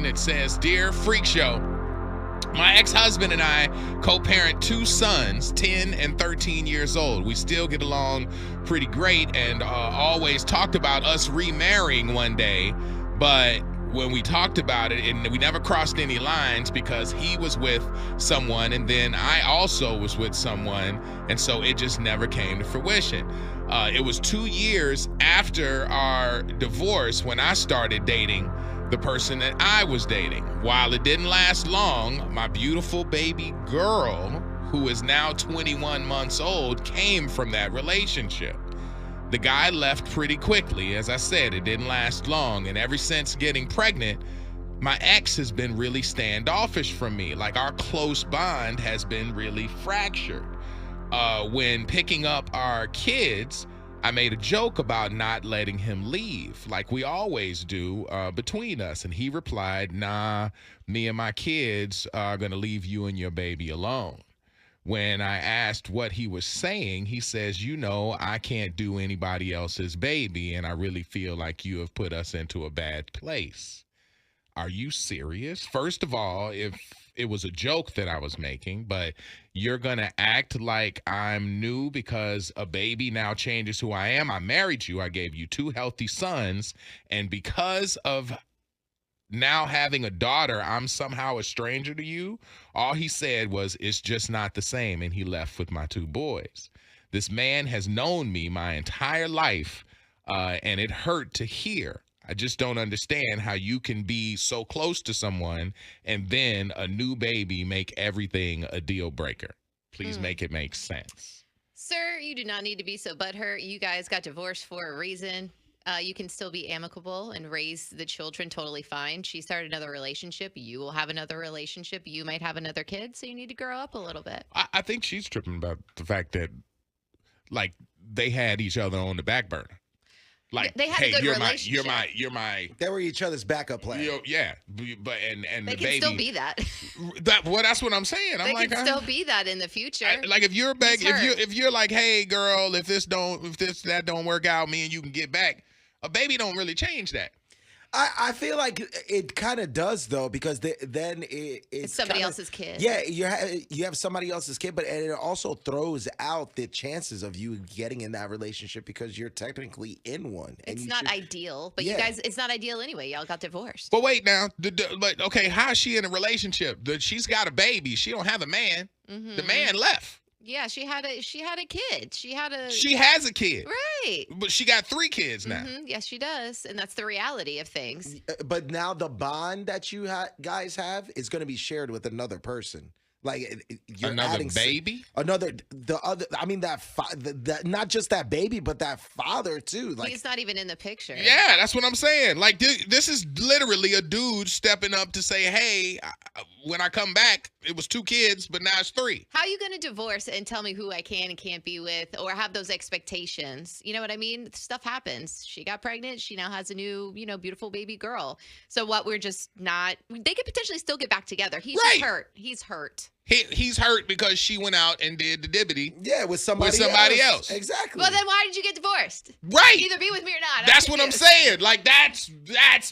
question. It says, Dear Freak Show, my ex-husband and I co-parent 2 sons, 10 and 13 years old. We still get along pretty great and always talked about us remarrying one day, but when we talked about it, and we never crossed any lines because he was with someone and then I also was with someone, and so it just never came to fruition. It was 2 years after our divorce when I started dating the person that I was dating. While it didn't last long, my beautiful baby girl, who is now 21 months old, came from that relationship. The guy left pretty quickly. As I said, it didn't last long. And ever since getting pregnant, my ex has been really standoffish from me. Like, our close bond has been really fractured. When picking up our kids, I made a joke about not letting him leave, like we always do between us. And he replied, nah, me and my kids are going to leave you and your baby alone. When I asked what he was saying, he says, I can't do anybody else's baby, and I really feel like you have put us into a bad place. Are you serious? First of all, if it was a joke that I was making, but you're going to act like I'm new because a baby now changes who I am. I married you. I gave you 2 healthy sons, and because of now having a daughter, I'm somehow a stranger to you. All he said was, it's just not the same, and he left with my 2 boys. This man has known me my entire life, and it hurt to hear. I just don't understand how you can be so close to someone and then a new baby make everything a deal breaker. Please make it make sense. Sir, you do not need to be so butthurt. You guys got divorced for a reason. You can still be amicable and raise the children totally fine. She started another relationship. You will have another relationship. You might have another kid, so you need to grow up a little bit. I think she's tripping about the fact that, like, they had each other on the back burner. Like, they had hey, a good you're relationship. you're my. They were each other's backup plan. Yeah, but and They the can baby still be that. That's what I'm saying. I'm They like, can still be that in the future. like if you're back, if you're like, hey girl, if that don't work out, me and you can get back. A baby don't really change that. I feel like it kind of does though, because then it's somebody kinda, else's kid. Yeah, you have somebody else's kid, but it also throws out the chances of you getting in that relationship because you're technically in one. And It's not ideal, but you guys, it's not ideal anyway. Y'all got divorced. But wait now, but okay, how is she in a relationship? She's got a baby. She don't have a man. The man left. Yeah, she had a kid. She has a kid. Right. But she got 3 kids now. Yes, she does. And that's the reality of things. But now the bond that you guys have is going to be shared with another person. Like you're another adding baby, that not just that baby, but that father too. Like he's not even in the picture. Yeah, that's what I'm saying. Like this is literally a dude stepping up to say, "Hey, when I come back, it was 2 kids, but now it's 3." How are you going to divorce and tell me who I can and can't be with, or have those expectations? You know what I mean? Stuff happens. She got pregnant. She now has a new, beautiful baby girl. So what? We're just not. They could potentially still get back together. He's just hurt. He's hurt. He's hurt because she went out and did the dibbity. Yeah, with somebody else. Exactly. Well, then why did you get divorced? Right. Either be with me or not. That's what I'm saying. Like that's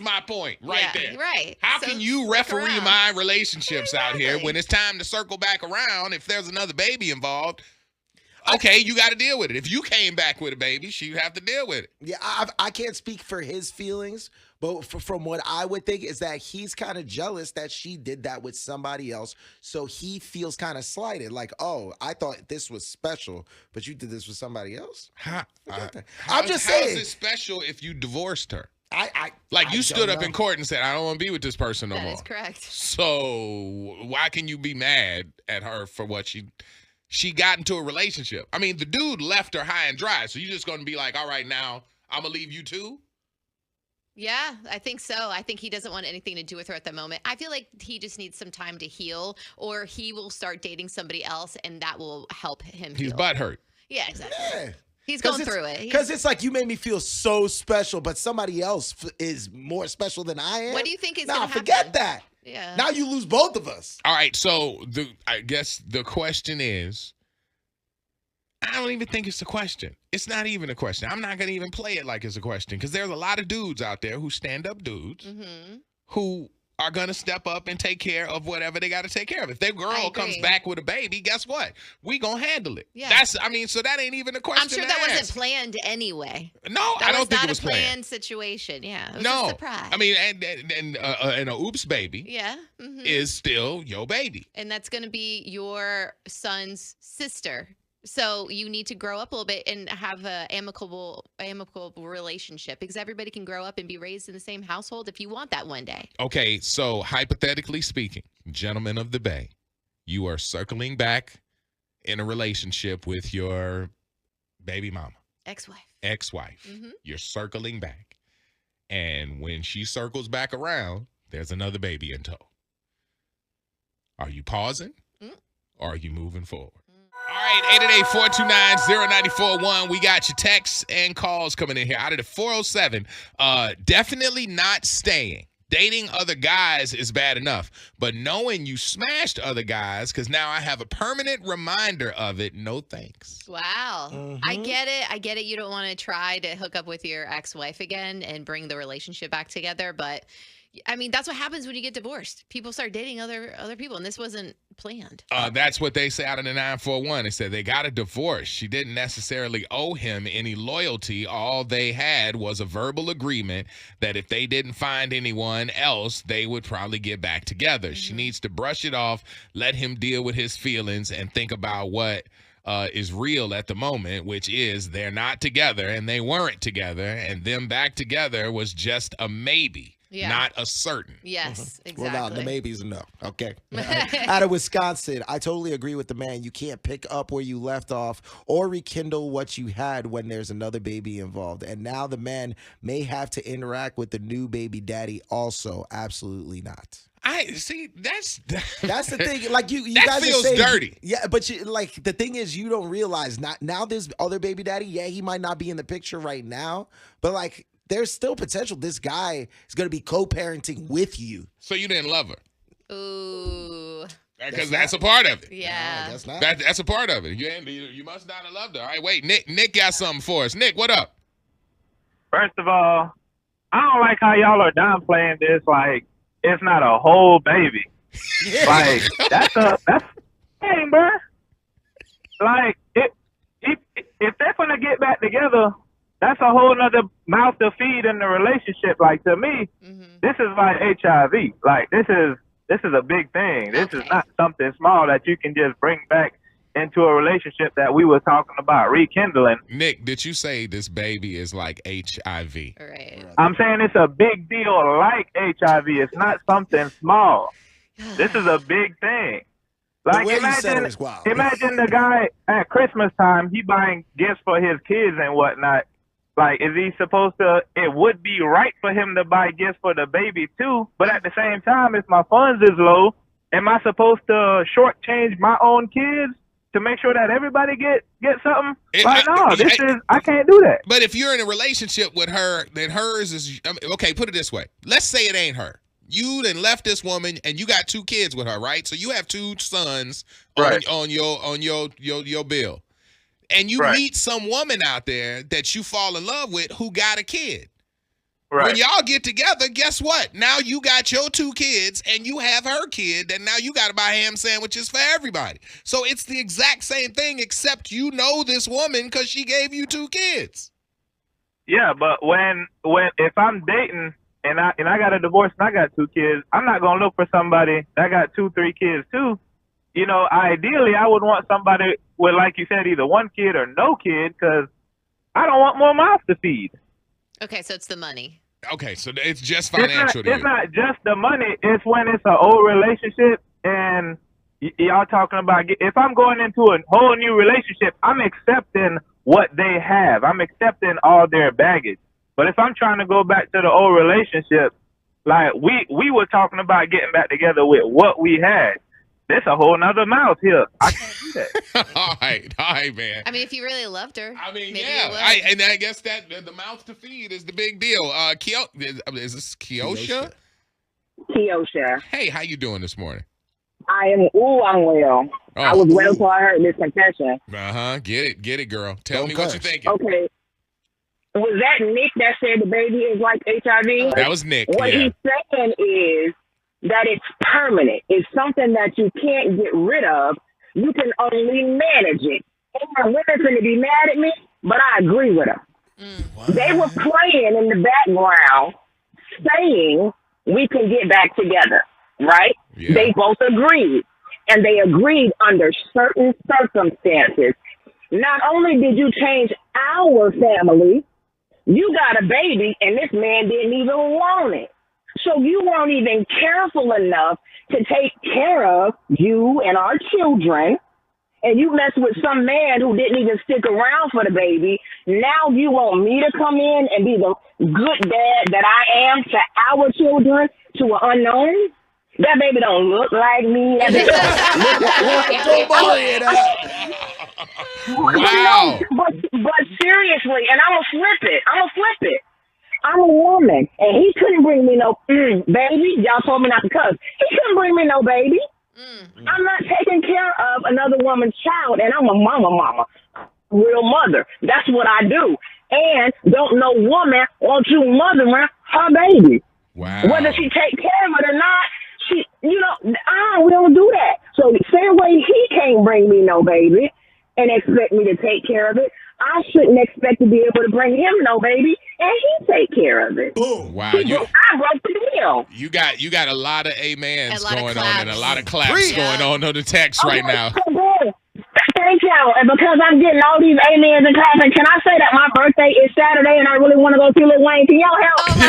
my point right there. Right. How can you referee my relationships out here when it's time to circle back around? If there's another baby involved, okay, you got to deal with it. If you came back with a baby, you have to deal with it. Yeah, I can't speak for his feelings, but from what I would think is that he's kind of jealous that she did that with somebody else. So he feels kind of slighted. Like, oh, I thought this was special, but you did this with somebody else? I'm just saying. How is it special if you divorced her? You stood up in court and said, I don't want to be with this person no more. That is correct. So why can you be mad at her for what she got into a relationship? I mean, the dude left her high and dry. So you're just going to be like, all right, now I'm going to leave you too? Yeah, I think so. I think he doesn't want anything to do with her at the moment. I feel like he just needs some time to heal, or he will start dating somebody else, and that will help him heal. He's butthurt. Yeah, exactly. Yeah. He's going through it. Because it's like, you made me feel so special, but somebody else is more special than I am. What do you think is going to happen? Forget that. Yeah. Now you lose both of us. All right, so I guess the question is, I don't even think it's a question. It's not even a question. I'm not going to even play it like it's a question, because there's a lot of dudes out there who stand-up dudes who are going to step up and take care of whatever they got to take care of. If their girl comes agree. back with a baby, guess what? We going to handle it. Yeah. So that ain't even a question. I'm sure that wasn't planned anyway. No, I don't think it was not a planned planned. situation. Yeah. It was No. a surprise. I mean, and a oops baby yeah. Mhm. is still your baby. And that's going to be your son's sister. So you need to grow up a little bit and have a amicable relationship, because everybody can grow up and be raised in the same household if you want that one day. Okay, so hypothetically speaking, gentlemen of the Bay, you are circling back in a relationship with your baby mama, ex-wife. Mhm. You're circling back. And when she circles back around, there's another baby in tow. Are you pausing or are you moving forward? All right, 888-429-0941. We got your texts and calls coming in here. Out of the 407, definitely not staying. Dating other guys is bad enough, but knowing you smashed other guys, because now I have a permanent reminder of it, no thanks. Wow. Mhm. I get it. You don't want to try to hook up with your ex-wife again and bring the relationship back together. But I mean, that's what happens when you get divorced. People start dating other people, and this wasn't planned. That's what they say out in the 941. They said they got a divorce. She didn't necessarily owe him any loyalty. All they had was a verbal agreement that if they didn't find anyone else, they would probably get back together. Mm-hmm. She needs to brush it off, let him deal with his feelings, and think about what is real at the moment, which is they're not together and they weren't together, and them back together was just a maybe. Yeah. Not a certain. Yes, exactly. Well, now the maybe's a no. Okay. Out of Wisconsin, I totally agree with the man. You can't pick up where you left off or rekindle what you had when there's another baby involved. And now the man may have to interact with the new baby daddy also. Absolutely not. I see. That's the thing. Like you that guys are feels saying, dirty. Yeah, but like the thing is, you don't realize now this other baby daddy. Yeah, he might not be in the picture right now, but like there's still potential. This guy is going to be co-parenting with you. So you didn't love her. Ooh. Because that's a part of it. Yeah. No, that's not. That's a part of it. You must not have loved her. All right, wait. Nick got something for us. Nick, what up? First of all, I don't like how y'all are downplaying this like it's not a whole baby. Like that's thing, bro. Like if they're gonna get back together, that's a whole nother mouth to feed in the relationship. Like to me, this is like HIV. Like this is a big thing. This is not something small that you can just bring back into a relationship that we were talking about rekindling. Nick, did you say this baby is like HIV? Right. I'm saying it's a big deal like HIV. It's not something small. This is a big thing. Like imagine the guy at Christmas time, he buying gifts for his kids and whatnot. Like, is he supposed to, it would be right for him to buy gifts for the baby too, but at the same time, if my funds is low, am I supposed to shortchange my own kids to make sure that everybody get something? I can't do that. But if you're in a relationship with her, then hers is, okay, put it this way. Let's say it ain't her. You then left this woman and you got 2 kids with her, right? So you have 2 sons on your bill. And you meet some woman out there that you fall in love with who got a kid. Right. When y'all get together, guess what? Now you got your 2 kids and you have her kid, and now you got to buy ham sandwiches for everybody. So it's the exact same thing, except you know this woman because she gave you 2 kids. Yeah, but when if I'm dating and I got a divorce and I got 2 kids, I'm not gonna look for somebody that got 2, 3 kids too. You know, ideally, I would want somebody with, like you said, either 1 kid or no kid, because I don't want more mouths to feed. Okay, so it's the money. Okay, so it's just financial. It's not just the money. It's when it's an old relationship and y'all talking about, if I'm going into a whole new relationship, I'm accepting what they have. I'm accepting all their baggage. But if I'm trying to go back to the old relationship, like we were talking about getting back together with what we had. There's a whole nother mouth here. I can't do that. all right, man. I mean, if you really loved her. I mean, maybe yeah. And I guess that the mouth to feed is the big deal. Is this Keosha? Keosha. Hey, how you doing this morning? I'm well. Oh. I was waiting till I heard this confession. Get it, girl. Tell me what you're thinking. Okay. Was that Nick that said the baby is like HIV? That was Nick. What he's saying is that it's permanent. It's something that you can't get rid of. You can only manage it. And women's going to be mad at me, but I agree with them. They were playing in the background saying we can get back together, right? Yeah. They both agreed. And they agreed under certain circumstances. Not only did you change our family, you got a baby and this man didn't even want it. So you weren't even careful enough to take care of you and our children. And you mess with some man who didn't even stick around for the baby. Now you want me to come in and be the good dad that I am to our children, to an unknown? That baby don't look like me. That baby Don't worry it out. Wow. But seriously, and I'm going to flip it. I'm a woman, and he couldn't bring me no baby. Y'all told me not to cuss. He couldn't bring me no baby. I'm not taking care of another woman's child, and I'm a mama, real mother. That's what I do. And don't no woman want you mothering her baby. Wow. Whether she take care of it or not, we don't do that. So the same way he can't bring me no baby and expect me to take care of it, I shouldn't expect to be able to bring him no baby and he take care of it. Boom. Wow. I broke the deal. You got a lot of amens A lot of going on and a claps. lot of claps Preach. going on the text right now. Thank y'all. And because I'm getting all these amens and claps, and can I say that my birthday is Saturday and I really want to go see Lil Wayne? Can y'all help? Oh my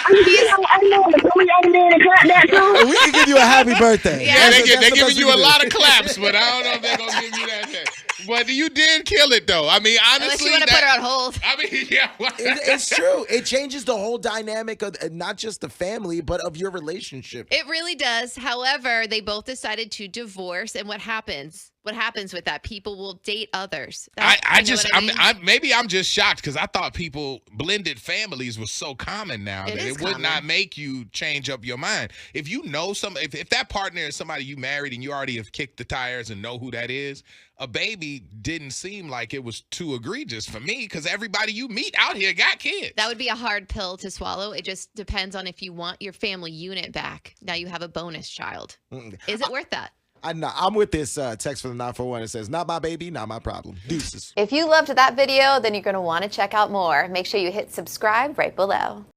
Can we amen and clap that too? We can give you a happy birthday. Yeah, That's they're the giving best you we a can lot do. of claps, but I don't know if they're gonna give you that. But you did kill it, though. I mean, honestly, Unless you want to put her on hold. I mean, yeah. It's true. It changes the whole dynamic of not just the family, but of your relationship. It really does. However, they both decided to divorce. And what happens? What happens with that? People will date others. Maybe I'm just shocked because I thought blended families was so common now It that is it would common. not make you change up your mind. If you know if that partner is somebody you married and you already have kicked the tires and know who that is, a baby didn't seem like it was too egregious for me because everybody you meet out here got kids. That would be a hard pill to swallow. It just depends on if you want your family unit back. Now you have a bonus child. Is it worth that? I'm with this text from the 941. It says, not my baby, not my problem. Deuces. If you loved that video, then you're going to want to check out more. Make sure you hit subscribe right below.